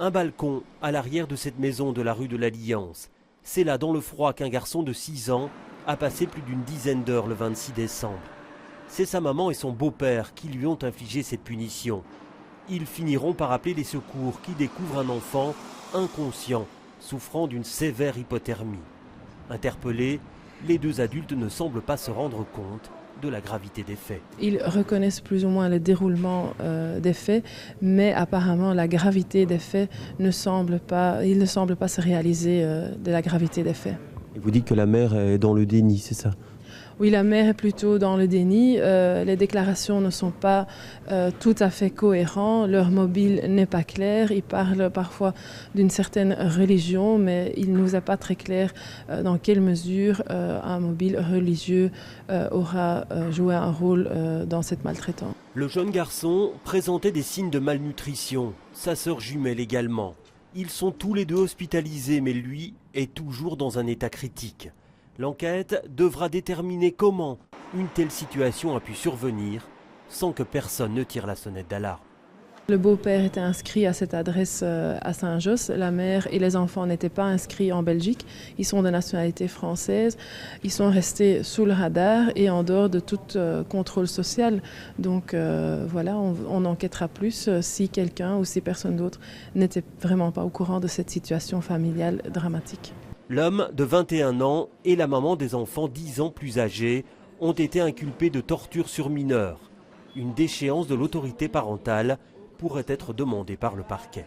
Un balcon à l'arrière de cette maison de la rue de l'Alliance. C'est là, dans le froid, qu'un garçon de 6 ans a passé plus d'une dizaine d'heures le 26 décembre. C'est sa maman et son beau-père qui lui ont infligé cette punition. Ils finiront par appeler les secours qui découvrent un enfant inconscient, souffrant d'une sévère hypothermie. Interpellés, les deux adultes ne semblent pas se rendre compte de la gravité des faits. Ils reconnaissent plus ou moins le déroulement des faits, mais apparemment la gravité des faits il ne semble pas se réaliser de la gravité des faits. Et vous dites que la mère est dans le déni, c'est ça? Oui, la mère est plutôt dans le déni. Les déclarations ne sont pas tout à fait cohérentes. Leur mobile n'est pas clair. Ils parlent parfois d'une certaine religion, mais il ne nous est pas très clair dans quelle mesure un mobile religieux aura joué un rôle dans cette maltraitance. Le jeune garçon présentait des signes de malnutrition. Sa sœur jumelle également. Ils sont tous les deux hospitalisés, mais lui est toujours dans un état critique. L'enquête devra déterminer comment une telle situation a pu survenir sans que personne ne tire la sonnette d'alarme. Le beau-père était inscrit à cette adresse à Saint-Josse. La mère et les enfants n'étaient pas inscrits en Belgique. Ils sont de nationalité française. Ils sont restés sous le radar et en dehors de tout contrôle social. Donc voilà, on enquêtera plus si quelqu'un ou si personne d'autre n'était vraiment pas au courant de cette situation familiale dramatique. L'homme de 21 ans et la maman des enfants 10 ans plus âgés ont été inculpés de torture sur mineurs. Une déchéance de l'autorité parentale pourrait être demandée par le parquet.